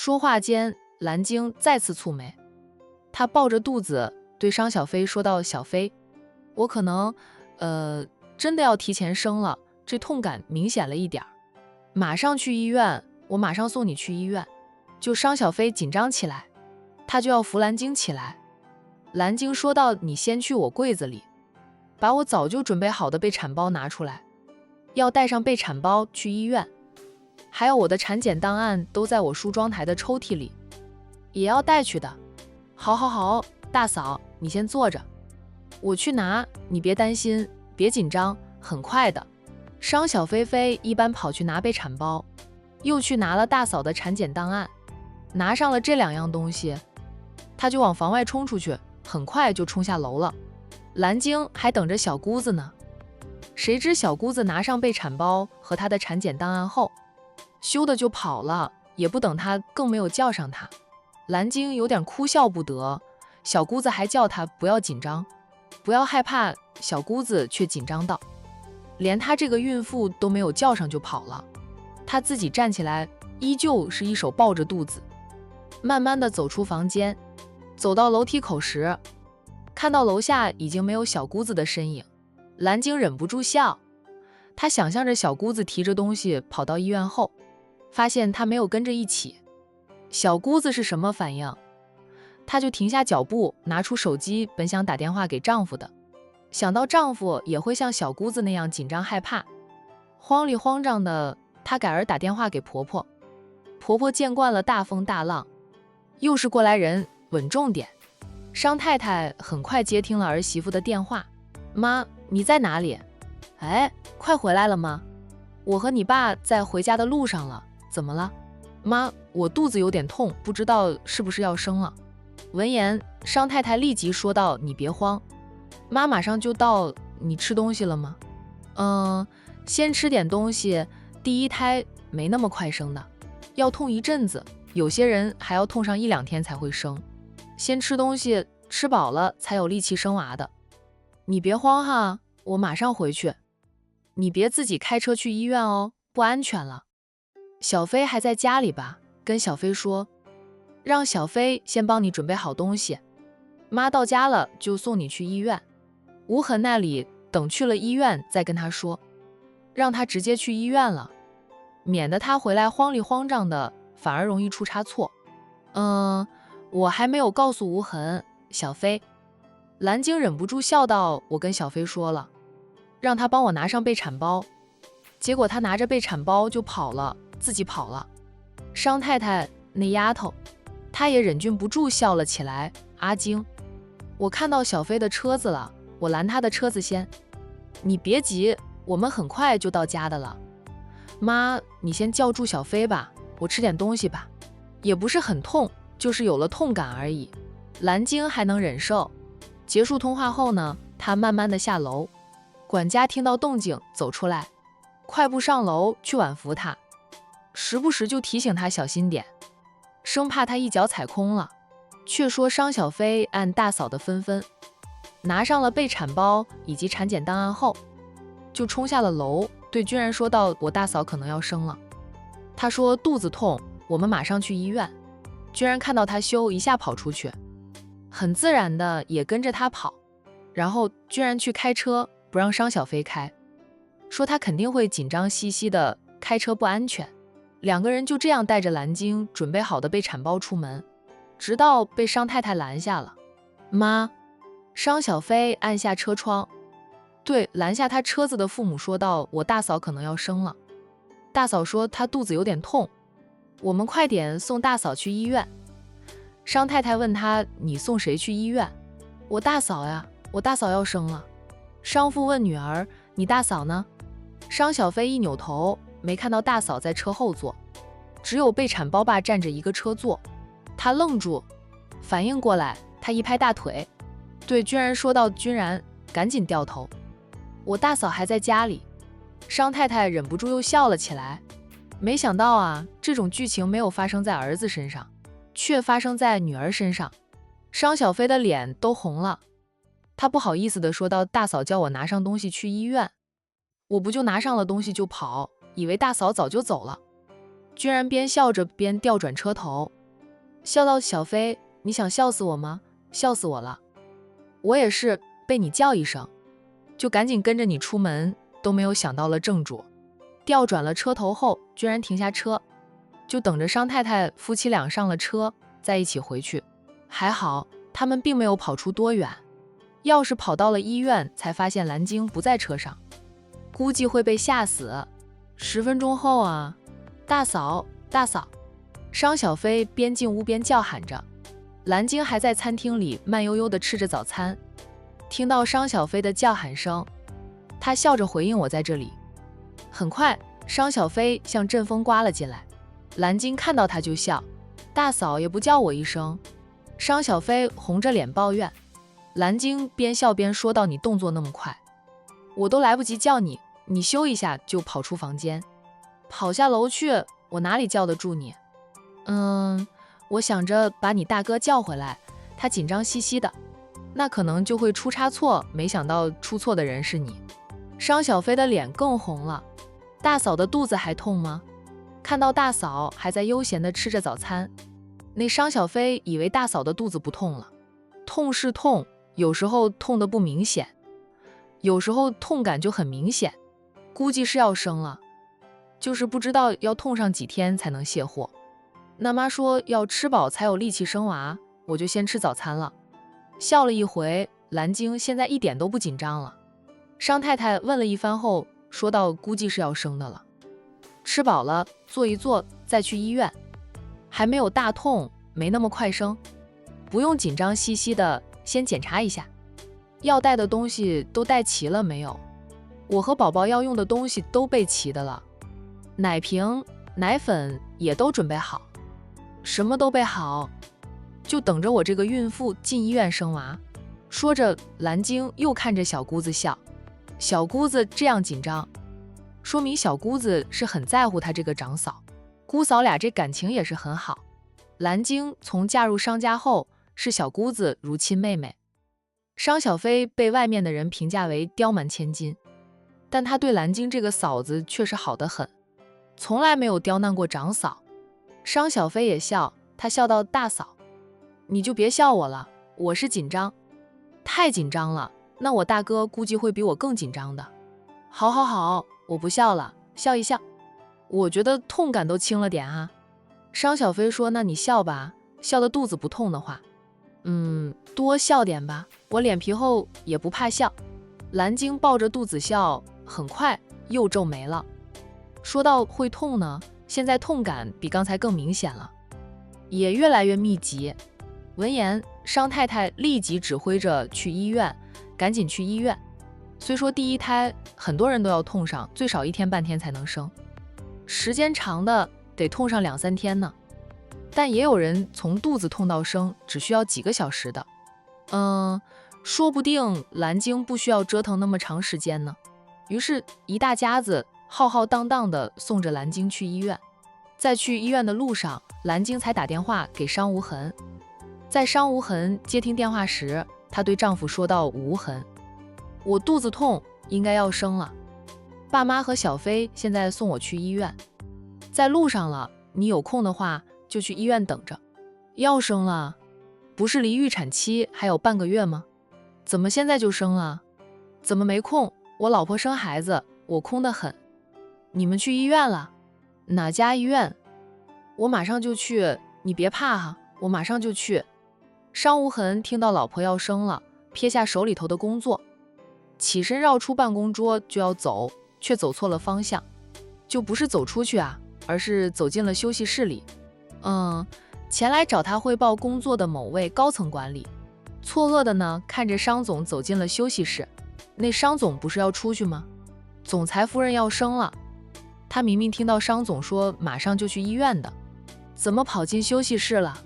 说话间，蓝鲸再次蹙眉，她抱着肚子对商小飞说道：“小飞，我可能，真的要提前生了，这痛感明显了一点儿，马上去医院，我马上送你去医院。”就商小飞紧张起来，他就要扶蓝鲸起来。蓝鲸说道：“你先去我柜子里，把我早就准备好的备产包拿出来，要带上备产包去医院，还有我的产检档案都在我梳妆台的抽屉里，也要带去的。”好好好，大嫂，你先坐着，我去拿，你别担心，别紧张，很快的。商小飞飞一般跑去拿备产包，又去拿了大嫂的产检档案。拿上了这2样东西，他就往房外冲出去，很快就冲下楼了。蓝鲸还等着小姑子呢，谁知小姑子拿上备产包和她的产检档案后，羞的就跑了，也不等他，更没有叫上他。蓝鲸有点哭笑不得，小姑子还叫他不要紧张，不要害怕，小姑子却紧张道，连她这个孕妇都没有叫上就跑了。她自己站起来，依旧是一手抱着肚子，慢慢的走出房间，走到楼梯口时，看到楼下已经没有小姑子的身影，蓝鲸忍不住笑。他想象着小姑子提着东西跑到医院后，发现她没有跟着一起，小姑子是什么反应？她就停下脚步，拿出手机，本想打电话给丈夫的，想到丈夫也会像小姑子那样紧张害怕，慌里慌张的，她改而打电话给婆婆。婆婆见惯了大风大浪，又是过来人，稳重点。商太太很快接听了儿媳妇的电话：“妈，你在哪里？哎，快回来了吗？我和你爸在回家的路上了，怎么了？妈，我肚子有点痛，不知道是不是要生了。”闻言，商太太立即说道：“你别慌，妈马上就到。你吃东西了吗？”“先吃点东西，第一胎没那么快生的，要痛一阵子，有些人还要痛上1、2天才会生。先吃东西，吃饱了才有力气生娃的。你别慌哈，我马上回去。你别自己开车去医院哦，不安全了。小飞还在家里吧？跟小飞说，让小飞先帮你准备好东西，妈到家了就送你去医院。无痕那里等去了医院再跟他说，让他直接去医院了，免得他回来慌里慌张的，反而容易出差错。我还没有告诉无痕，小飞。”蓝鲸忍不住笑道：“我跟小飞说了，让他帮我拿上备产包，结果他拿着备产包就跑了，自己跑了。”商太太那丫头，她也忍俊不住笑了起来：“阿晶，我看到小飞的车子了，我拦他的车子先。你别急，我们很快就到家的了。妈，你先叫住小飞吧，我吃点东西吧，也不是很痛，就是有了痛感而已。”蓝鲸还能忍受。结束通话后呢，他慢慢的下楼，管家听到动静走出来，快步上楼去挽扶他，时不时就提醒他小心点，生怕他一脚踩空了。却说商小飞按大嫂的纷纷，拿上了备产包以及产检档案后，就冲下了楼，对居然说道：“我大嫂可能要生了。”他说肚子痛，我们马上去医院。居然看到他羞，一下跑出去，很自然的也跟着他跑，然后居然去开车，不让商小飞开，说他肯定会紧张兮兮的，开车不安全。2个人就这样带着蓝鲸准备好的备产包出门，直到被商太太拦下了。妈，商小飞按下车窗，对拦下他车子的父母说道：“我大嫂可能要生了。大嫂说她肚子有点痛，我们快点送大嫂去医院。”商太太问他：“你送谁去医院？”“我大嫂呀，我大嫂要生了。”商父问女儿：“你大嫂呢？”商小飞一扭头，没看到大嫂在车后座，只有备产包爸站着一个车座。他愣住，反应过来，他一拍大腿，对君然说道：“君然，赶紧掉头，我大嫂还在家里。”商太太忍不住又笑了起来，没想到啊，这种剧情没有发生在儿子身上，却发生在女儿身上。商小飞的脸都红了，他不好意思地说道：“大嫂叫我拿上东西去医院，我不就拿上了东西就跑，以为大嫂早就走了。”居然边笑着边调转车头，笑道：小飞，你想笑死我吗？笑死我了。我也是被你叫一声，就赶紧跟着你出门，都没有想到了正主。调转了车头后，居然停下车，就等着商太太夫妻俩上了车，再一起回去。还好他们并没有跑出多远，要是跑到了医院，才发现蓝鲸不在车上，估计会被吓死。10分钟后啊，大嫂，大嫂！商小飞边进屋边叫喊着。蓝鲸还在餐厅里慢悠悠地吃着早餐，听到商小飞的叫喊声，他笑着回应：我在这里。很快，商小飞像阵风刮了进来，蓝鲸看到他就笑：大嫂也不叫我一声。商小飞红着脸抱怨，蓝鲸边笑边说道：你动作那么快，我都来不及叫你，你咻一下就跑出房间，跑下楼去，我哪里叫得住你？我想着把你大哥叫回来，他紧张兮兮的，那可能就会出差错，没想到出错的人是你。商小飞的脸更红了。大嫂的肚子还痛吗？看到大嫂还在悠闲地吃着早餐，那商小飞以为大嫂的肚子不痛了。痛是痛，有时候痛得不明显，有时候痛感就很明显，估计是要生了，就是不知道要痛上几天才能卸货。那妈说要吃饱才有力气生娃，我就先吃早餐了。笑了一回，蓝鲸现在一点都不紧张了。商太太问了一番后说道：估计是要生的了，吃饱了坐一坐再去医院，还没有大痛，没那么快生，不用紧张兮兮的，先检查一下。要带的东西都带齐了没有？我和宝宝要用的东西都备齐的了，奶瓶、奶粉也都准备好，什么都备好，就等着我这个孕妇进医院生娃。说着，蓝鲸又看着小姑子笑。小姑子这样紧张，说明小姑子是很在乎她这个长嫂，姑嫂俩这感情也是很好。蓝鲸从嫁入商家后，视小姑子如亲妹妹。商小飞被外面的人评价为刁蛮千金，但他对蓝鲸这个嫂子却是好得很，从来没有刁难过长嫂。商小飞也笑，他笑道：大嫂，你就别笑我了，我是紧张，太紧张了，那我大哥估计会比我更紧张的。好好好，我不笑了，笑一笑，我觉得痛感都轻了点啊。商小飞说：那你笑吧，笑得肚子不痛的话。多笑点吧，我脸皮厚也不怕笑。蓝鲸抱着肚子笑，很快又皱眉了，说到会痛呢，现在痛感比刚才更明显了，也越来越密集。闻言，商太太立即指挥着去医院，赶紧去医院。虽说第一胎很多人都要痛上，最少1天半天才能生，时间长的得痛上2、3天呢，但也有人从肚子痛到生只需要几个小时的。说不定蓝鲸不需要折腾那么长时间呢。于是，一大家子浩浩荡荡地送着蓝鲸去医院。在去医院的路上，蓝鲸才打电话给商无痕。在商无痕接听电话时，她对丈夫说道：无痕，我肚子痛，应该要生了，爸妈和小飞现在送我去医院，在路上了，你有空的话就去医院等着。要生了，不是离预产期还有半个月吗？怎么现在就生了？怎么没空？我老婆生孩子，我空得很。你们去医院了？哪家医院？我马上就去，你别怕哈，我马上就去。商无痕听到老婆要生了，撇下手里头的工作，起身绕出办公桌就要走，却走错了方向，就不是走出去啊，而是走进了休息室里。前来找他汇报工作的某位高层管理，错愕的呢看着商总走进了休息室。那商总不是要出去吗？总裁夫人要生了，他明明听到商总说马上就去医院的，怎么跑进休息室了？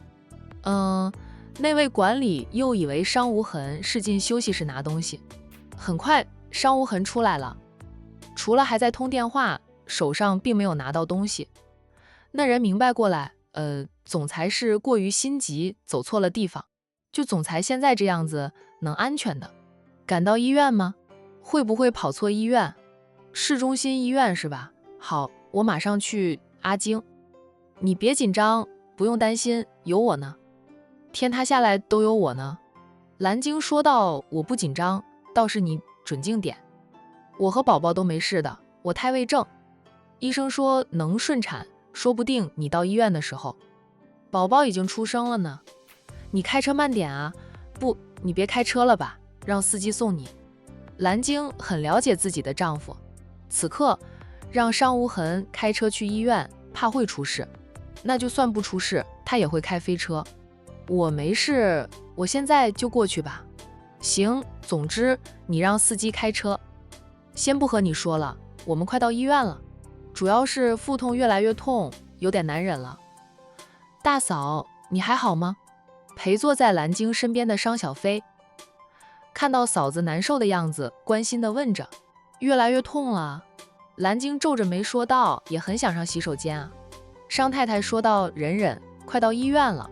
那位管理又以为商无痕是进休息室拿东西。很快，商无痕出来了，除了还在通电话，手上并没有拿到东西。那人明白过来，总裁是过于心急，走错了地方。就总裁现在这样子，能安全的赶到医院吗？会不会跑错医院？市中心医院是吧？好，我马上去。阿晶，你别紧张，不用担心，有我呢。天塌下来都有我呢。蓝鲸说道，我不紧张，倒是你准静点。我和宝宝都没事的，我胎位正。医生说能顺产，说不定你到医院的时候，宝宝已经出生了呢。你开车慢点啊，不，你别开车了吧，让司机送你。蓝鲸很了解自己的丈夫，此刻让商无痕开车去医院，怕会出事。那就算不出事，他也会开飞车。我没事，我现在就过去吧。行，总之你让司机开车。先不和你说了，我们快到医院了，主要是腹痛越来越痛，有点难忍了。大嫂，你还好吗？陪坐在蓝鲸身边的商小飞看到嫂子难受的样子，关心地问着。越来越痛了。蓝鲸皱着眉说道，也很想上洗手间啊。商太太说道，忍忍，快到医院了。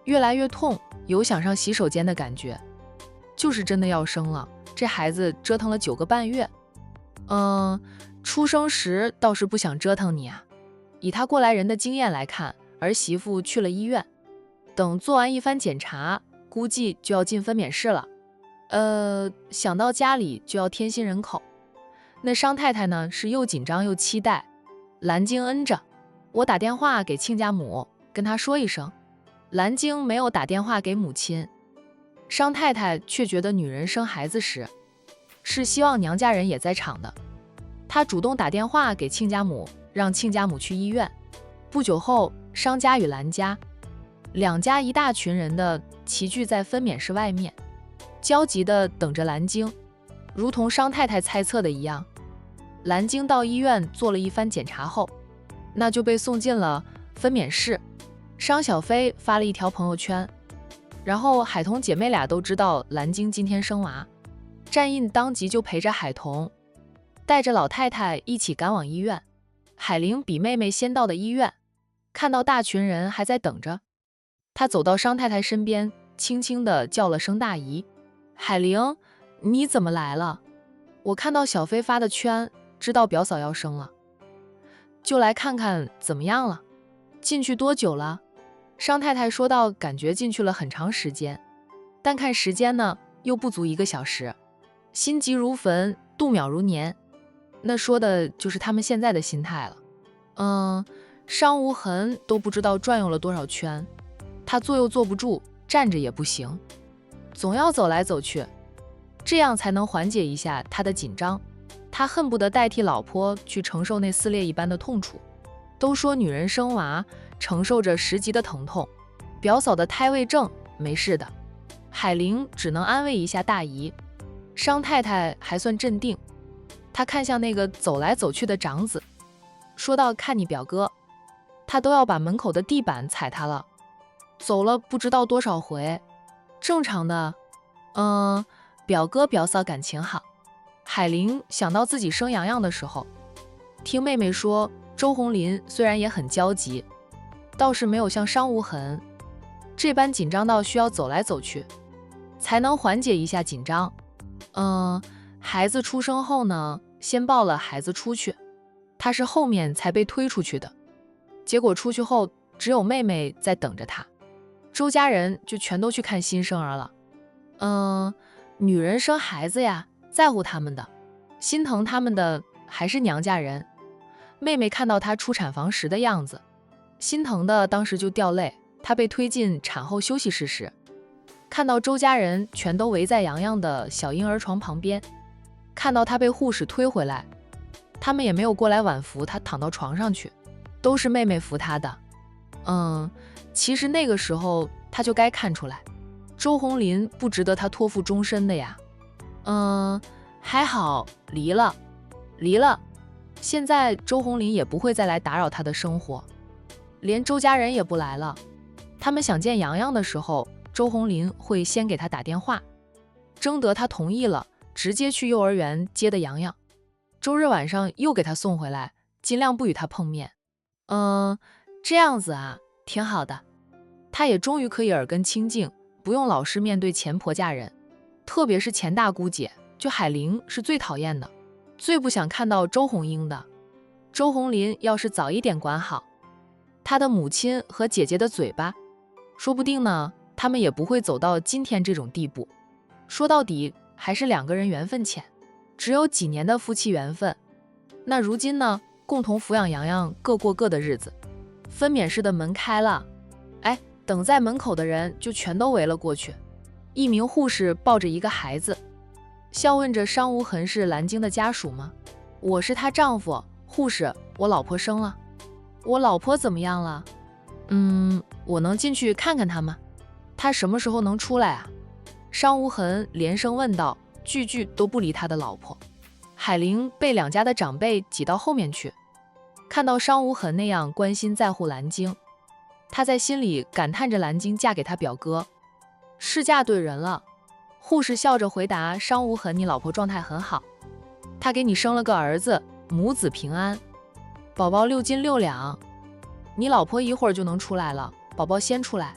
越来越痛，有想上洗手间的感觉，就是真的要生了。这孩子折腾了9个半月。出生时倒是不想折腾你啊。以他过来人的经验来看，儿媳妇去了医院，等做完一番检查，估计就要进分娩室了。想到家里就要添新人口，那商太太呢是又紧张又期待。蓝鲸嗯着，我打电话给亲家母，跟她说一声。蓝鲸没有打电话给母亲，商太太却觉得女人生孩子时是希望娘家人也在场的。她主动打电话给亲家母，让亲家母去医院。不久后，商家与蓝家两家一大群人的齐聚在分娩室外面，焦急地等着蓝鲸。如同商太太猜测的一样，蓝鲸到医院做了一番检查后，那就被送进了分娩室。商小飞发了一条朋友圈，然后海童姐妹俩都知道蓝鲸今天生娃，战印当即就陪着海童带着老太太一起赶往医院。海玲比妹妹先到的医院，看到大群人还在等着，她走到商太太身边，轻轻地叫了声大姨。海玲，你怎么来了？我看到小飞发的圈，知道表嫂要生了，就来看看怎么样了。进去多久了？商太太说道，感觉进去了很长时间，但看时间呢，又不足1个小时。心急如焚，度秒如年，那说的就是他们现在的心态了。商无痕都不知道转悠了多少圈，他坐又坐不住，站着也不行，总要走来走去，这样才能缓解一下他的紧张。他恨不得代替老婆去承受那撕裂一般的痛楚。都说女人生娃承受着10级的疼痛，表嫂的胎位正，没事的。海玲只能安慰一下大姨。商太太还算镇定，她看向那个走来走去的长子，说道，看你表哥，他都要把门口的地板踩塌了，走了不知道多少回，正常的。表哥表嫂感情好。海玲想到自己生洋洋的时候，听妹妹说周红林虽然也很焦急，倒是没有像商无痕这般紧张到需要走来走去，才能缓解一下紧张。孩子出生后呢，先抱了孩子出去，他是后面才被推出去的。结果出去后，只有妹妹在等着他，周家人就全都去看新生儿了。女人生孩子呀，在乎他们的，心疼他们的还是娘家人。妹妹看到她出产房时的样子，心疼的当时就掉泪。她被推进产后休息室时，看到周家人全都围在洋洋的小婴儿床旁边，看到她被护士推回来，他们也没有过来挽扶她躺到床上去，都是妹妹扶她的。其实那个时候她就该看出来，周红林不值得她托付终身的呀。还好离了。现在周红林也不会再来打扰她的生活，连周家人也不来了。他们想见洋洋的时候，周红林会先给他打电话，征得他同意了，直接去幼儿园接的洋洋。周日晚上又给他送回来，尽量不与他碰面。这样子啊，挺好的。他也终于可以耳根清净，不用老是面对钱婆家人，特别是钱大姑姐，就海玲是最讨厌的，最不想看到周红英的。周红林要是早一点管好，他的母亲和姐姐的嘴巴，说不定呢，他们也不会走到今天这种地步。说到底，还是两个人缘分浅，只有几年的夫妻缘分。那如今呢，共同抚养洋洋，各过各的日子。分娩室的门开了，哎，等在门口的人就全都围了过去。一名护士抱着一个孩子，笑问着商无痕是蓝鲸的家属吗？我是她丈夫。护士，我老婆生了。我老婆怎么样了？我能进去看看她吗？她什么时候能出来啊？商无痕连声问道，句句都不理他的老婆。海玲被两家的长辈挤到后面去，看到商无痕那样关心在乎蓝鲸，她在心里感叹着蓝鲸嫁给他表哥，是嫁对人了。护士笑着回答商无痕，你老婆状态很好，她给你生了个儿子，母子平安，宝宝6斤6两，你老婆一会儿就能出来了，宝宝先出来。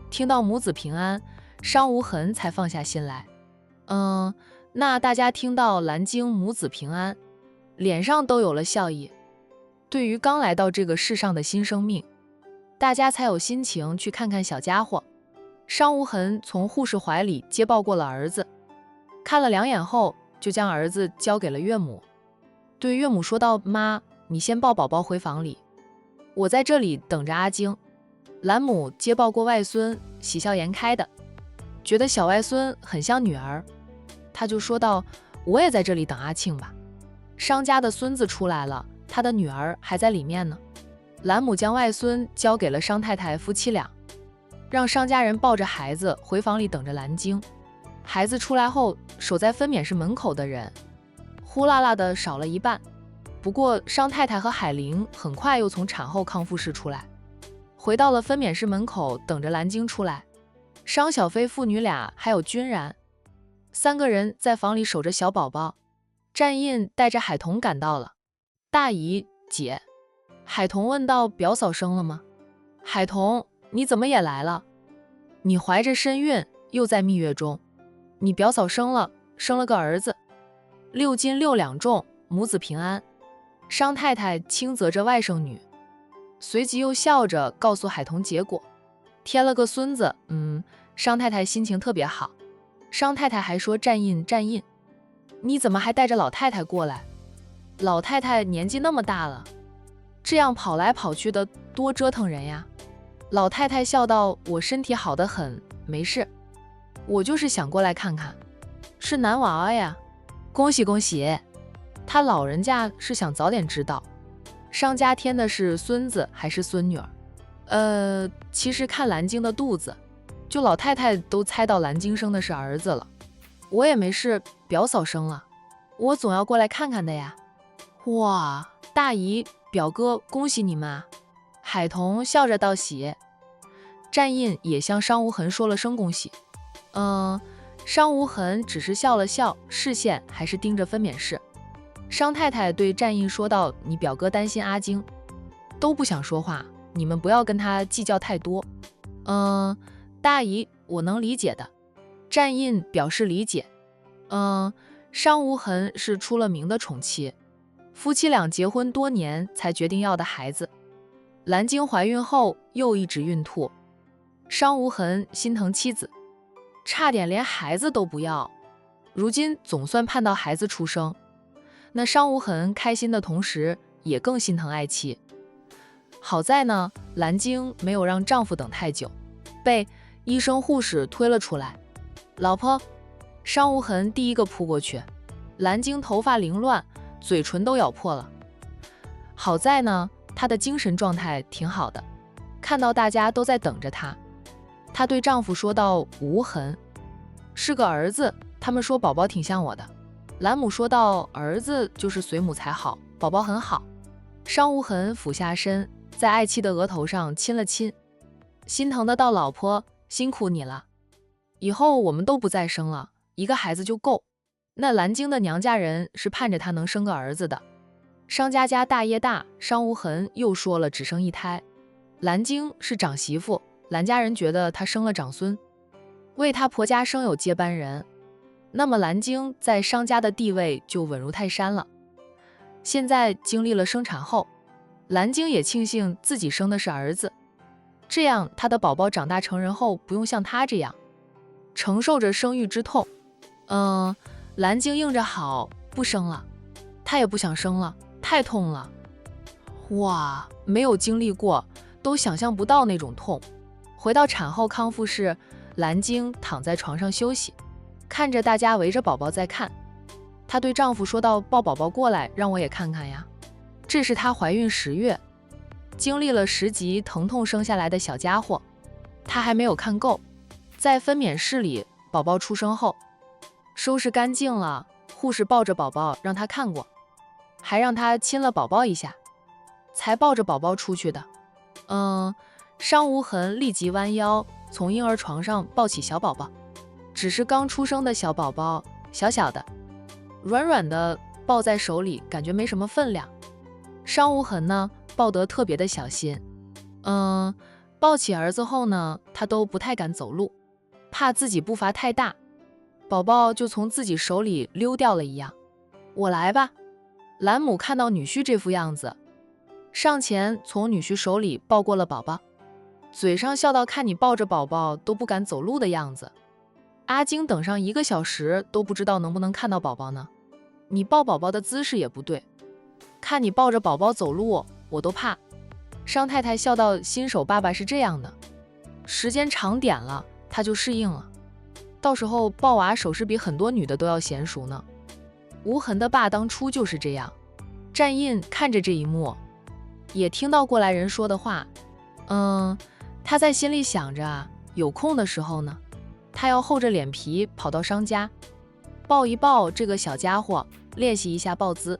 听到母子平安，商无痕才放下心来。那大家听到蓝鲸母子平安，脸上都有了笑意。对于刚来到这个世上的新生命，大家才有心情去看看小家伙。商无痕从护士怀里接抱过了儿子，看了2眼后，就将儿子交给了岳母，对岳母说道：妈，你先抱宝宝回房里，我在这里等着阿晶。兰母接抱过外孙，喜笑颜开的，觉得小外孙很像女儿，他就说道：我也在这里等阿庆吧。商家的孙子出来了，他的女儿还在里面呢。兰母将外孙交给了商太太夫妻俩，让商家人抱着孩子回房里等着蓝鲸。孩子出来后，守在分娩室门口的人呼啦啦的少了一半。不过商太太和海玲很快又从产后康复室出来，回到了分娩室门口等着蓝鲸出来。商小飞父女俩还有君然3个人在房里守着小宝宝。战印带着海童赶到了。大姨姐，海童问道：表嫂生了吗？海童，你怎么也来了？你怀着身孕，又在蜜月中，你表嫂生了个儿子，6斤6两重，母子平安。商太太轻责着外甥女，随即又笑着告诉海童结果，添了个孙子。商太太心情特别好。商太太还说：战印，你怎么还带着老太太过来？老太太年纪那么大了，这样跑来跑去的多折腾人呀。老太太笑道：我身体好得很，没事，我就是想过来看看。是男娃娃呀，恭喜恭喜。他老人家是想早点知道商家添的是孙子还是孙女儿。其实看蓝鲸的肚子，就老太太都猜到蓝鲸生的是儿子了。我也没事，表嫂生了，我总要过来看看的呀。哇，大姨表哥恭喜你们啊。海童笑着道喜。战印也向商无痕说了声恭喜。商无痕只是笑了笑，视线还是盯着分娩室。商太太对战印说道：你表哥担心阿晶，都不想说话，你们不要跟他计较太多。大姨，我能理解的。战印表示理解。商无痕是出了名的宠妻，夫妻俩结婚多年才决定要的孩子。蓝鲸怀孕后又一直孕吐，商无痕心疼妻子，差点连孩子都不要，如今总算盼到孩子出生。那商无痕开心的同时，也更心疼爱妻。好在呢，蓝鲸没有让丈夫等太久，被医生护士推了出来。老婆，商无痕第一个扑过去，蓝鲸头发凌乱，嘴唇都咬破了。好在呢，她的精神状态挺好的，看到大家都在等着她，她对丈夫说道：无痕，是个儿子，他们说宝宝挺像我的。兰母说道：儿子就是随母才好，宝宝很好。商无痕俯下身，在爱妻的额头上亲了亲，心疼的道：老婆，辛苦你了，以后我们都不再生了，一个孩子就够。那蓝鲸的娘家人是盼着她能生个儿子的。商家家大业大，商无痕又说了只生一胎。蓝鲸是长媳妇，蓝家人觉得她生了长孙，为她婆家生有接班人，那么蓝鲸在商家的地位就稳如泰山了。现在经历了生产后，蓝晶也庆幸自己生的是儿子，这样她的宝宝长大成人后不用像她这样承受着生育之痛。蓝晶硬着好不生了，她也不想生了，太痛了。哇，没有经历过，都想象不到那种痛。回到产后康复室，蓝晶躺在床上休息，看着大家围着宝宝在看。她对丈夫说道：“抱宝宝过来，让我也看看呀。”这是她怀孕10月，经历了10集疼痛生下来的小家伙，她还没有看够。在分娩室里，宝宝出生后，收拾干净了，护士抱着宝宝让她看过，还让她亲了宝宝一下，才抱着宝宝出去的。伤无痕立即弯腰从婴儿床上抱起小宝宝，只是刚出生的小宝宝，小小的，软软的，抱在手里感觉没什么分量。伤无痕呢，抱得特别的小心。抱起儿子后呢，他都不太敢走路，怕自己步伐太大，宝宝就从自己手里溜掉了一样。我来吧。兰姆看到女婿这副样子，上前从女婿手里抱过了宝宝，嘴上笑到看你抱着宝宝都不敢走路的样子。阿晶等上1个小时都不知道能不能看到宝宝呢。你抱宝宝的姿势也不对，看你抱着宝宝走路我都怕。商太太笑道：新手爸爸是这样的，时间长点了他就适应了，到时候抱娃手势比很多女的都要娴熟呢。无痕的爸当初就是这样。战印看着这一幕，也听到过来人说的话。他在心里想着，有空的时候呢，他要厚着脸皮跑到商家，抱一抱这个小家伙，练习一下抱姿。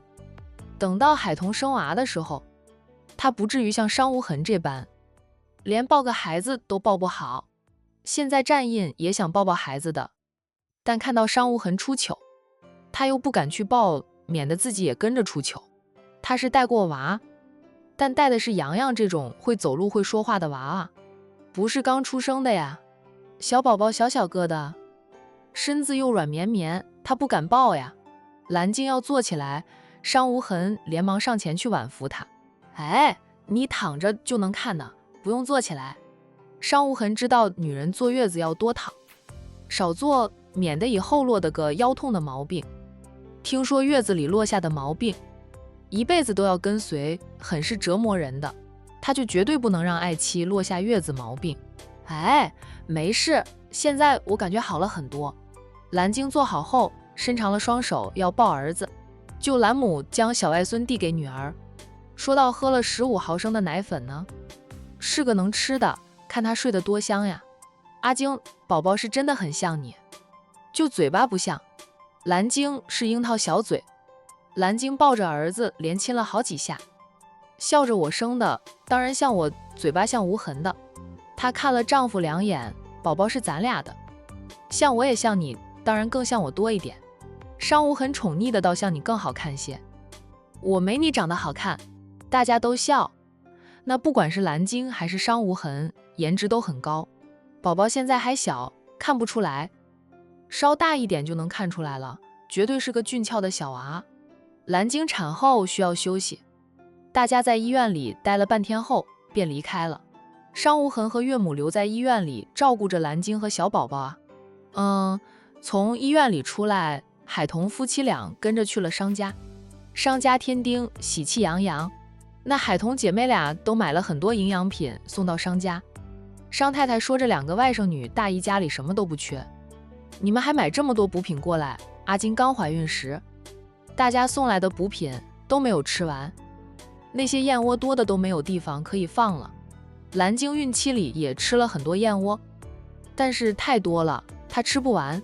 等到海童生娃的时候，他不至于像伤无痕这般，连抱个孩子都抱不好。现在战印也想抱抱孩子的，但看到伤无痕出糗，他又不敢去抱，免得自己也跟着出糗。他是带过娃，但带的是洋洋这种会走路会说话的娃娃，不是刚出生的呀。小宝宝小小个的，身子又软绵绵，他不敢抱呀。蓝晶要坐起来，伤无痕连忙上前去挽扶他。哎，你躺着就能看呢，不用坐起来。伤无痕知道女人坐月子要多躺，少坐免得以后落得个腰痛的毛病。听说月子里落下的毛病一辈子都要跟随，很是折磨人的，他就绝对不能让爱妻落下月子毛病。哎，没事，现在我感觉好了很多。蓝晶坐好后，伸长了双手要抱儿子，就兰姆将小外孙递给女儿，说到喝了15毫升的奶粉呢，是个能吃的，看他睡得多香呀。阿晶，宝宝是真的很像你，就嘴巴不像。蓝晶是樱桃小嘴。蓝晶抱着儿子连亲了好几下，笑着我生的，当然像我，嘴巴像无痕的。她看了丈夫2眼，宝宝是咱俩的，像我也像你，当然更像我多一点。伤无痕宠溺的倒像你更好看些，我没你长得好看。大家都笑。那不管是蓝晶还是伤无痕，颜值都很高。宝宝现在还小，看不出来，稍大一点就能看出来了，绝对是个俊俏的小娃。蓝晶产后需要休息，大家在医院里待了半天后便离开了。伤无痕和岳母留在医院里照顾着蓝晶和小宝宝啊。从医院里出来，海童夫妻俩跟着去了商家。商家添丁，喜气洋洋。那海童姐妹俩都买了很多营养品送到商家。商太太说这2个外甥女大姨家里什么都不缺，你们还买这么多补品过来？阿金刚怀孕时，大家送来的补品都没有吃完，那些燕窝多的都没有地方可以放了。蓝晶孕期里也吃了很多燕窝，但是太多了，她吃不完。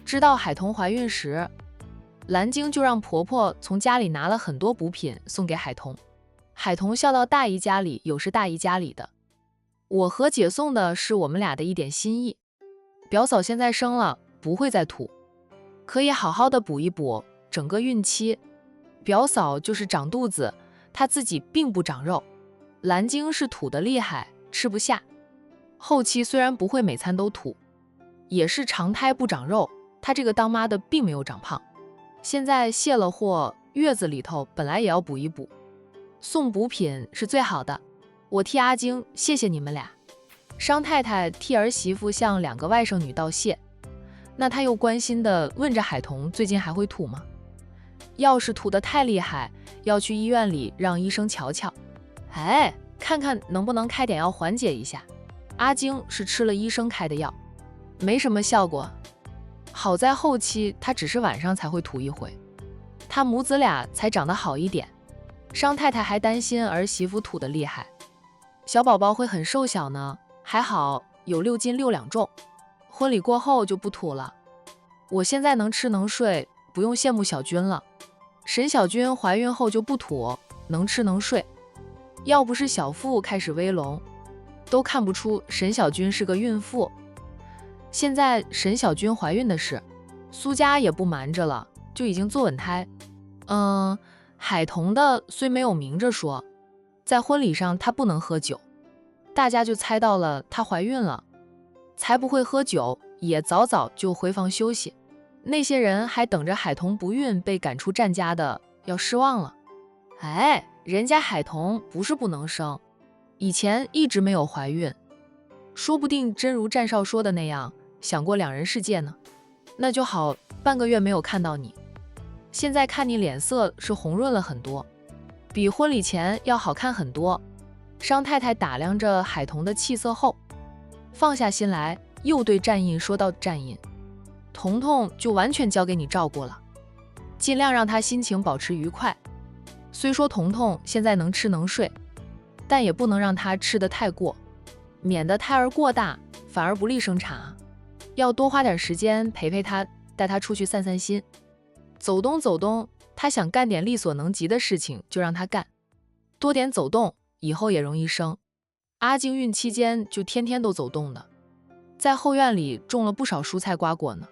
知道海童怀孕时，蓝晶就让婆婆从家里拿了很多补品送给海童。海童笑到大姨家里有是大姨家里的，我和姐送的是我们俩的一点心意。表嫂现在生了，不会再吐，可以好好的补一补整个孕期。表嫂就是长肚子，她自己并不长肉。蓝晶是吐得厉害，吃不下。后期虽然不会每餐都吐，也是常胎不长肉，她这个当妈的并没有长胖。现在卸了货，月子里头本来也要补一补。送补品是最好的，我替阿晶谢谢你们俩。商太太替儿媳妇向2个外甥女道谢，那她又关心地问着海童最近还会吐吗？要是吐得太厉害，要去医院里让医生瞧瞧，看看能不能开点药缓解一下。阿晶是吃了医生开的药，没什么效果。好在后期她只是晚上才会吐一回，她母子俩才长得好一点。商太太还担心儿媳妇吐得厉害，小宝宝会很瘦小呢，还好有6斤6两重，婚礼过后就不吐了。我现在能吃能睡，不用羡慕小军了。沈小军怀孕后就不吐，能吃能睡。要不是小腹开始微隆，都看不出沈小军是个孕妇。现在沈小军怀孕的事，苏家也不瞒着了，就已经坐稳胎。海童的虽没有明着说，在婚礼上她不能喝酒，大家就猜到了她怀孕了，才不会喝酒，也早早就回房休息。那些人还等着海童不孕被赶出战家的，要失望了。人家海童不是不能生，以前一直没有怀孕，说不定真如战少说的那样，想过2人世界呢。那就好，半个月没有看到你，现在看你脸色是红润了很多，比婚礼前要好看很多。商太太打量着海童的气色后，放下心来，又对战印说道：战印，彤彤就完全交给你照顾了，尽量让她心情保持愉快。虽说彤彤现在能吃能睡，但也不能让她吃得太过，免得胎儿过大反而不利生产啊。要多花点时间陪陪她，带她出去散散心，走动走动，她想干点力所能及的事情就让她干，多点走动，以后也容易生。阿晶孕期间就天天都走动的，在后院里种了不少蔬菜瓜果呢。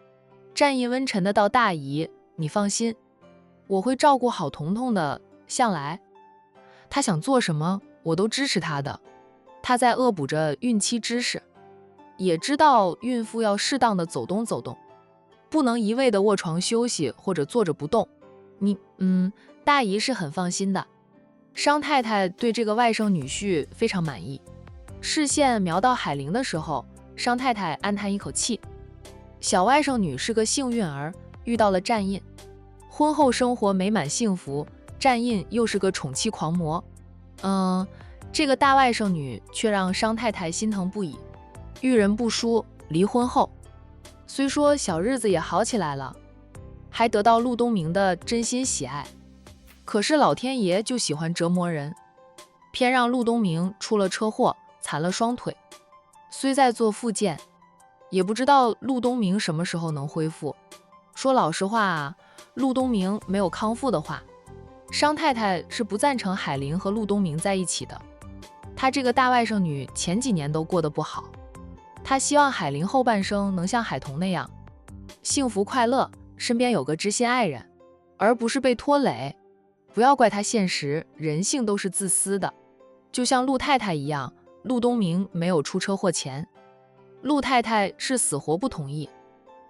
战印温沉的道：大姨，你放心，我会照顾好彤彤的，向来她想做什么我都支持她的。她在恶补着孕期知识，也知道孕妇要适当的走动走动，不能一味的卧床休息或者坐着不动。大姨是很放心的。商太太对这个外甥女婿非常满意，视线瞄到海玲的时候，商太太暗叹一口气。小外甥女是个幸运儿，遇到了战印，婚后生活美满幸福。战印又是个宠妻狂魔，这个大外甥女却让商太太心疼不已。遇人不淑，离婚后虽说小日子也好起来了，还得到陆东明的真心喜爱，可是老天爷就喜欢折磨人，偏让陆东明出了车祸，残了双腿，虽在做复健，也不知道陆东明什么时候能恢复。说老实话啊，陆东明没有康复的话，商太太是不赞成海玲和陆东明在一起的。她这个大外甥女前几年都过得不好，她希望海玲后半生能像海童那样幸福快乐，身边有个知心爱人，而不是被拖累。不要怪她现实，人性都是自私的。就像陆太太一样，陆东明没有出车祸前，陆太太是死活不同意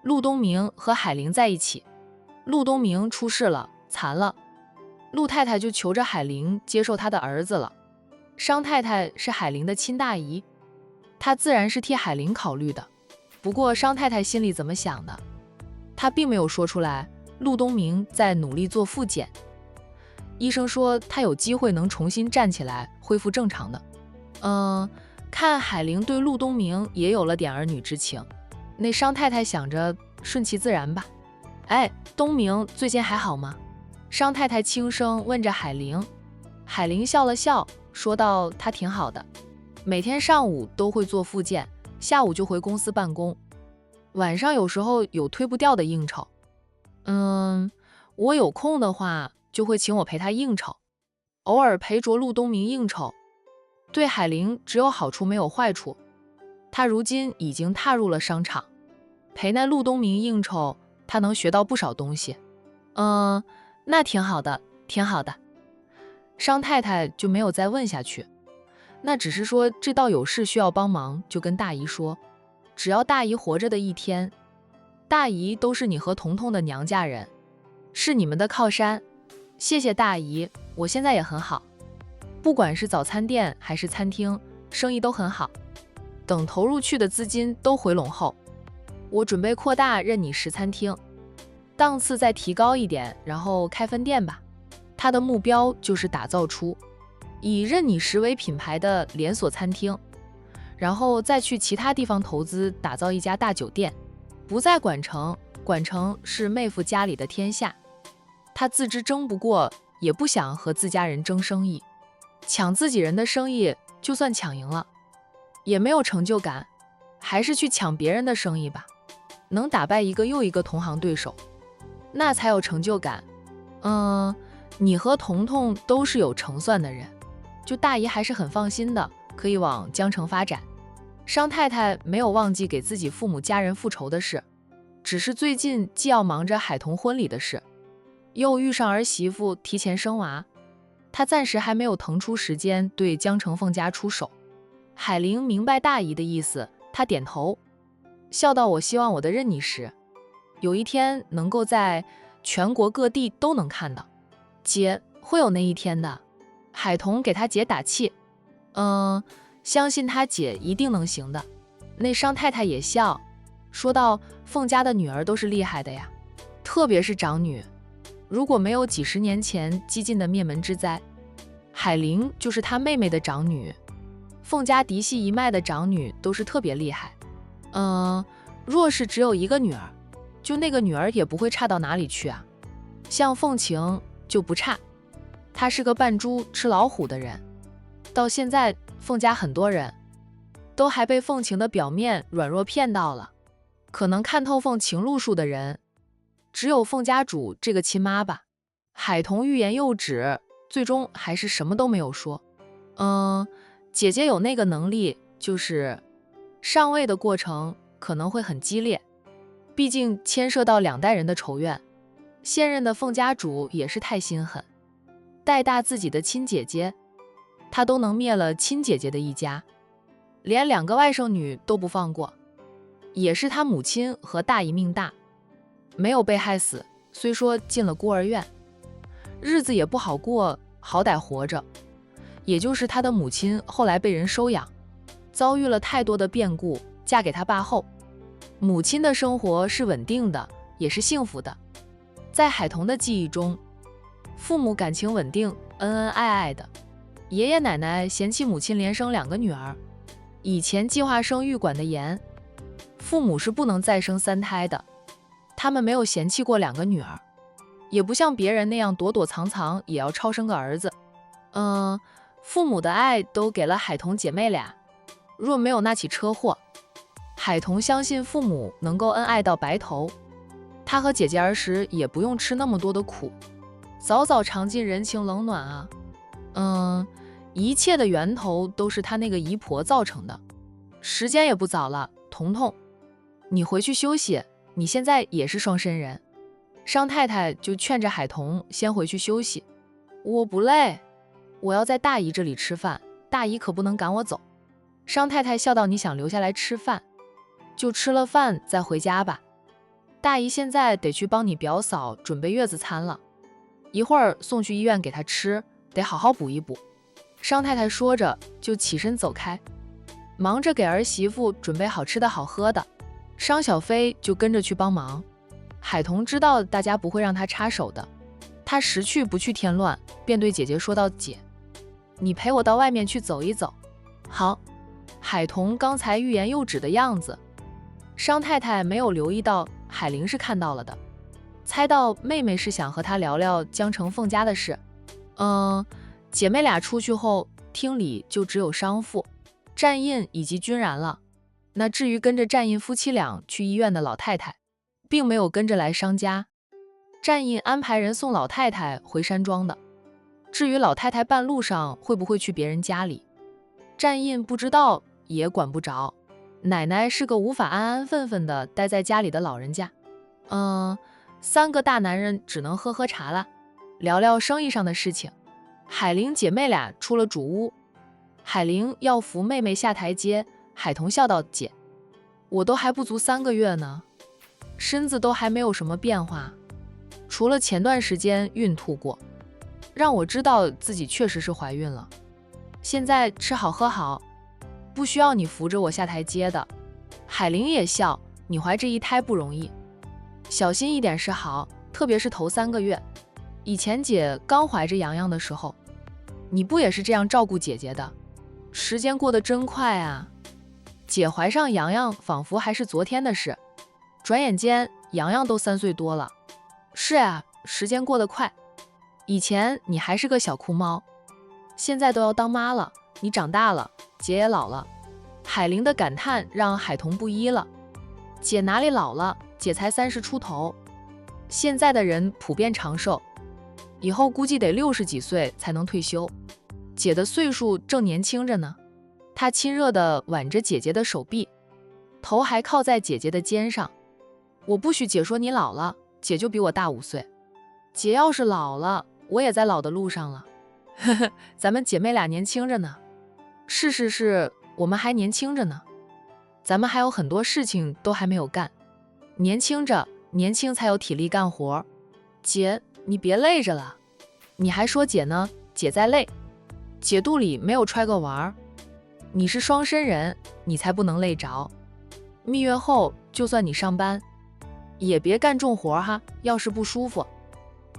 陆东明和海玲在一起。陆东明出事了，残了，陆太太就求着海玲接受她的儿子了。商太太是海玲的亲大姨，她自然是替海玲考虑的。不过商太太心里怎么想的，她并没有说出来。陆东明在努力做复健，医生说他有机会能重新站起来，恢复正常的。看海玲对陆东明也有了点儿女之情，那商太太想着顺其自然吧。东明最近还好吗？商太太轻声问着海玲。海玲笑了笑，说道：他挺好的，每天上午都会做复健，下午就回公司办公，晚上有时候有推不掉的应酬。我有空的话就会请我陪他应酬，偶尔陪着陆东明应酬，对海玲只有好处没有坏处。他如今已经踏入了商场，陪那陆东明应酬，他能学到不少东西。那挺好的，挺好的。商太太就没有再问下去，那只是说这道有事需要帮忙，就跟大姨说，只要大姨活着的一天，大姨都是你和彤彤的娘家人，是你们的靠山。谢谢大姨，我现在也很好。不管是早餐店还是餐厅，生意都很好。等投入去的资金都回笼后，我准备扩大任你食餐厅，档次再提高一点，然后开分店吧。他的目标就是打造出以任你食为品牌的连锁餐厅，然后再去其他地方投资打造一家大酒店，不在管城，管城是妹夫家里的天下。他自知争不过，也不想和自家人争生意，抢自己人的生意，就算抢赢了，也没有成就感，还是去抢别人的生意吧。能打败一个又一个同行对手，那才有成就感。你和彤彤都是有成算的人，就大姨还是很放心的，可以往江城发展。商太太没有忘记给自己父母家人复仇的事，只是最近既要忙着海彤婚礼的事，又遇上儿媳妇提前生娃，她暂时还没有腾出时间对江城凤家出手。海玲明白大姨的意思，她点头，笑道：我希望我的任你食有一天能够在全国各地都能看到。姐，会有那一天的。海彤给他姐打气，相信他姐一定能行的。那商太太也笑，说道：凤家的女儿都是厉害的呀，特别是长女，如果没有几十年前激进的灭门之灾，海玲就是她妹妹的长女。凤家嫡系一脉的长女都是特别厉害。若是只有一个女儿，就那个女儿也不会差到哪里去啊。像凤晴就不差，她是个扮猪吃老虎的人。到现在凤家很多人都还被凤晴的表面软弱骗到了，可能看透凤晴路数的人只有凤家主这个亲妈吧。海彤欲言又止，最终还是什么都没有说。姐姐有那个能力，就是上位的过程可能会很激烈，毕竟牵涉到2代人的仇怨。现任的凤家主也是太心狠，带大自己的亲姐姐，他都能灭了亲姐姐的一家，连2个外甥女都不放过。也是他母亲和大姨命大，没有被害死，虽说进了孤儿院，日子也不好过，好歹活着。也就是他的母亲后来被人收养，遭遇了太多的变故，嫁给他爸后，母亲的生活是稳定的，也是幸福的。在海彤的记忆中，父母感情稳定，恩恩爱爱的。爷爷奶奶嫌弃母亲连生2个女儿，以前计划生育管得严，父母是不能再生3胎的。他们没有嫌弃过2个女儿，也不像别人那样躲躲藏藏也要超生个儿子。父母的爱都给了海彤姐妹俩，若没有那起车祸，海彤相信父母能够恩爱到白头。她和姐姐儿时也不用吃那么多的苦，早早尝尽人情冷暖啊。一切的源头都是她那个姨婆造成的。时间也不早了，彤彤，你回去休息，你现在也是双身人。商太太就劝着海彤先回去休息。我不累，我要在大姨这里吃饭，大姨可不能赶我走。商太太笑道：你想留下来吃饭，就吃了饭再回家吧。大姨现在得去帮你表嫂准备月子餐了，一会儿送去医院给她吃，得好好补一补。商太太说着就起身走开，忙着给儿媳妇准备好吃的好喝的。商小飞就跟着去帮忙。海彤知道大家不会让她插手的，她识趣不去添乱，便对姐姐说道：姐，你陪我到外面去走一走。好。海彤刚才欲言又止的样子，商太太没有留意到，海玲是看到了的，猜到妹妹是想和她聊聊江城凤家的事。姐妹俩出去后，厅里就只有商父、战印以及君然了。那至于跟着战印夫妻俩去医院的老太太，并没有跟着来商家。战印安排人送老太太回山庄的，至于老太太半路上会不会去别人家里，战印不知道，也管不着。奶奶是个无法安安分分的待在家里的老人家。3个大男人只能喝喝茶了，聊聊生意上的事情。海玲姐妹俩出了主屋，海玲要扶妹妹下台阶，海彤笑道：姐，我都还不足3个月呢，身子都还没有什么变化，除了前段时间孕吐过，让我知道自己确实是怀孕了。现在吃好喝好，不需要你扶着我下台阶的。海玲也笑，你怀这一胎不容易，小心一点是好，特别是头3个月。以前姐刚怀着洋洋的时候，你不也是这样照顾姐姐的？时间过得真快啊！姐怀上洋洋仿佛还是昨天的事，转眼间洋洋都3岁多了。是啊，时间过得快。以前你还是个小哭猫，现在都要当妈了，你长大了，姐也老了。海玲的感叹让海童不依了。姐哪里老了，姐才30出头。现在的人普遍长寿，以后估计得60几岁才能退休。姐的岁数正年轻着呢。她亲热地挽着姐姐的手臂，头还靠在姐姐的肩上。我不许姐说你老了，姐就比我大5岁。姐要是老了，我也在老的路上了。呵呵，咱们姐妹俩年轻着呢。是，我们还年轻着呢。咱们还有很多事情都还没有干。年轻着，年轻才有体力干活。姐，你别累着了。你还说姐呢，姐在累。姐肚里没有揣个娃儿。你是双身人，你才不能累着。蜜月后，就算你上班，也别干重活哈，要是不舒服，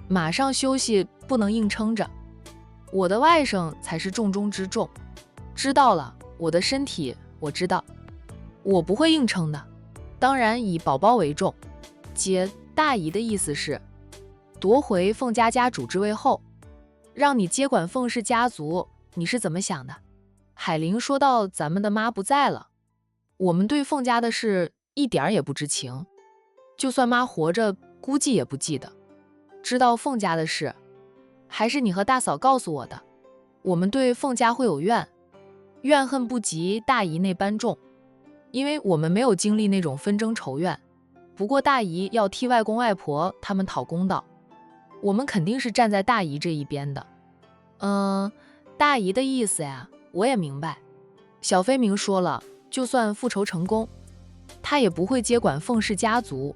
马上休息，不能硬撑着。我的外甥才是重中之重。知道了，我的身体我知道，我不会硬撑的，当然以宝宝为重。姐，大姨的意思是，夺回凤家家主之位后，让你接管凤氏家族，你是怎么想的？海玲说到咱们的妈不在了，我们对凤家的事一点儿也不知情，就算妈活着，估计也不记得。知道凤家的事，还是你和大嫂告诉我的。我们对凤家会有怨恨不及大姨那般重，因为我们没有经历那种纷争仇怨。不过大姨要替外公外婆他们讨公道，我们肯定是站在大姨这一边的。大姨的意思呀，我也明白。小飞明说了，就算复仇成功，他也不会接管凤氏家族。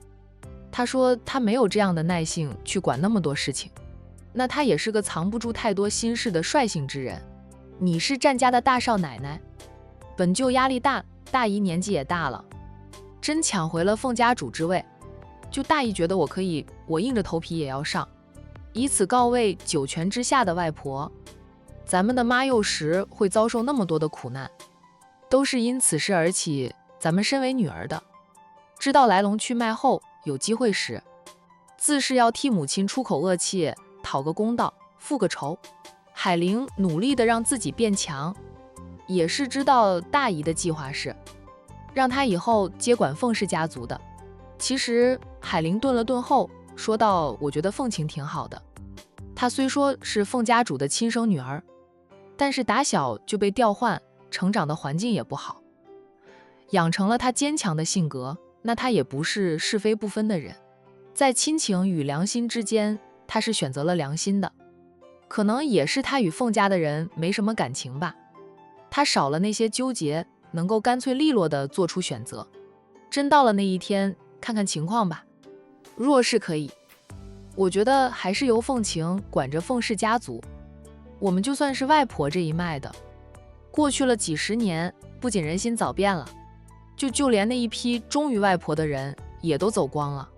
他说他没有这样的耐性去管那么多事情。那他也是个藏不住太多心事的率性之人。你是战家的大少奶奶，本就压力大，大姨年纪也大了，真抢回了凤家主之位，就大姨觉得我硬着头皮也要上，以此告慰九泉之下的外婆。咱们的妈幼时会遭受那么多的苦难，都是因此事而起。咱们身为女儿的，知道来龙去脉后，有机会时，自是要替母亲出口恶气，讨个公道，复个仇。海玲努力地让自己变强，也是知道大姨的计划是让她以后接管凤氏家族的。其实海玲顿了顿后说道，我觉得凤琴挺好的，她虽说是凤家主的亲生女儿，但是打小就被调换，成长的环境也不好，养成了她坚强的性格。那她也不是是非不分的人，在亲情与良心之间，她是选择了良心的。可能也是她与凤家的人没什么感情吧，她少了那些纠结，能够干脆利落地做出选择。真到了那一天，看看情况吧。若是可以，我觉得还是由凤晴管着凤氏家族。我们就算是外婆这一脉的，过去了几十年，不仅人心早变了，就连那一批忠于外婆的人也都走光了。